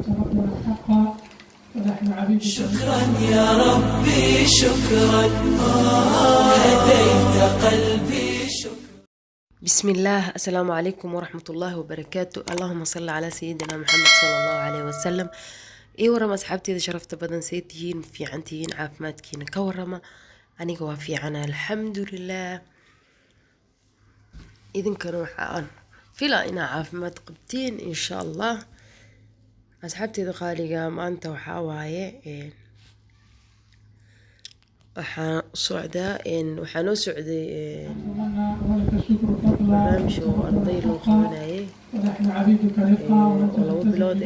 ربنا حقا ونحن عبيد. شكرا يا ربي شكرا هديت قلبي شكرا. بسم الله. السلام عليكم ورحمة الله وبركاته. اللهم صل على سيدنا محمد صلى الله عليه وسلم. ورما أصحابتي شرفت بدن سيتيين في عنتيين عافمادكين كورما أنيقا وفي عنا الحمد لله. إذن كانوا حقان فيلا إنا عافماد قبتين إن شاء الله. أصحابتي دقاليقا ما أنت وحاواي waxaan u socday barnaamij oo arday loo qabanaayay oo 2 bilood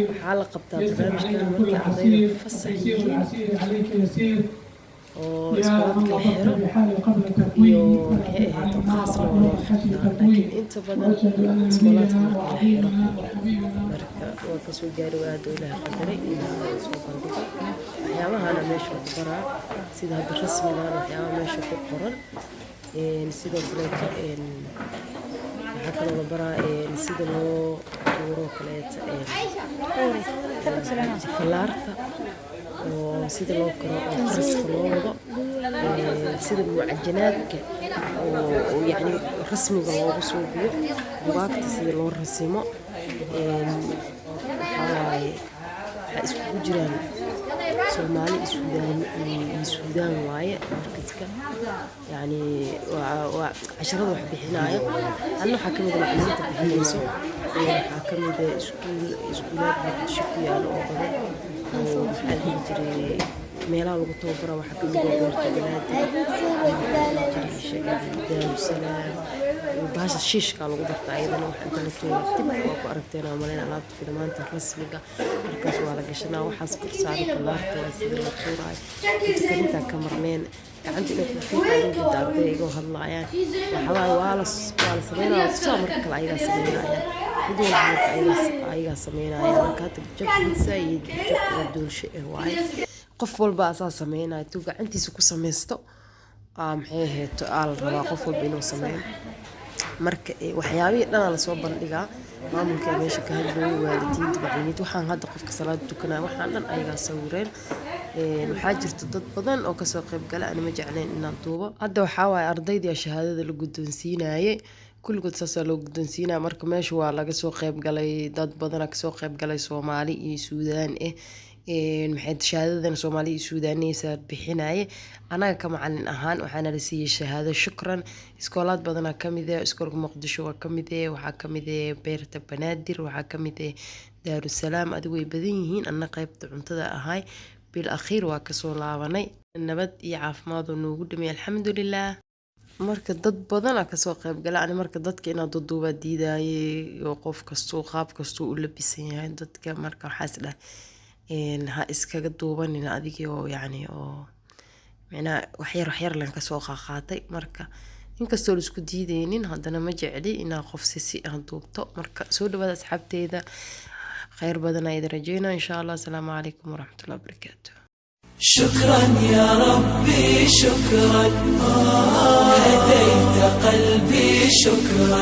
waxaa la qabtaa barnaamijkan markii ardayda fasax yihiin oo iskoolaadka la xiro iyo maxay ahayd qaas loo qabtaa laakiin inta badan iskoolaadka marka la xiro marka waa kasoo gaari waa dowlaha qadaray inaa soo bandhigo waxyaabahana meesha ku baraa sida hadda rasmigan waxyaabaha meesha ku qoran sidoo kaleeto waxaa kaloo la baraa sida loo tuuro kaleeto falaarta oo sida loo karo oo faraska loo wado sida mucajanaadka oo yacni rasmiga loogu soo biyo bugaagta sida loo rasimo waxaa iskugu jiraan Soomaali iyo Suudaan waaye markiiska yani waa casharada wax bixinaayo anna waxaa kamid ah macalimiinta bixinayso waxaa kamid ah iskuulaad muqdisho ku yaalo oo badan oo maxaa dhihi jiray meelaha lagu tababara waxaa kamid ah beerta Daarusalaam baasha shiishka lagu barta ayadana wax inta la tuuro dib waa ku aragteen oo malayn alaabta filmaanta rasmiga markaas waa la gashanaa waxaas ku saaran falaarta waa sida la tuuraay inta ka marneen gacanta inay ku fiiqaan dad ardayga oo hadlaayaan waxaa waa la sameeyaa soo marka kale ayaga sameeyaan video ayaga sameeyaan marka jabkiisa iyo jabka doosho waay qof walba asaa sameeynaa tuu gacantiisa ku sameysto maxay ahayd aal rabaa qof walba inuu sameeyo marka waxyaabihii dhan la soo bandhigaa maamulka meesha ka hadlooyo waalidiinta macallimiinta waxaan hadda qofka salaad tukanaa waxaan dhan ayaga sawireen waxaa jirta dad badan oo kasoo qayb gala aan ma jeclayn inaan duubo hadda waxaa waaye ardaydii shahaadada la guddoonsiinayay kulligood saasaa loo guddoonsiinaya marka meesha waa laga soo qayb galay dad badan kasoo qayb galay Soomaali iyo Suudaan maxay shahaadadan Soomaali iyo Suudaaniysa bixinaaye anaga ka macallin ahaan waxaana la siiyay shahaado shukran iskoolaad badan kamid ah iskoolka Muqdisho waa kamid ah waxaa kamid ah beerta Banaadir waxaa kamid ah Daarusalaam adigu way badan yihiin anna qaybta cuntada ahay bil akhiir waa ka soo laabanay nabad iyo caafimaad oo noogu dhamay alxamdulillah marka dad badan ka soo qayb galay ani marka dadka inaad duuba diidaayay oo qof kasto qaab kasto u labisan yahay dadka marka waxaas ha iskaga duubanin adiga oo yani oo macnaa wax yar lan ka soo qaatay marka inkastoo la isku diideynin haddana ma jecli inaa qof si aan duubto marka soo dhawaada asxaabteeda khayr badan ay rajeynaa insha Allah. Assalaamu calaykum waraxmatullahi wabarakaatuh. شكرا يا ربي شكرا هديت قلبي شكرا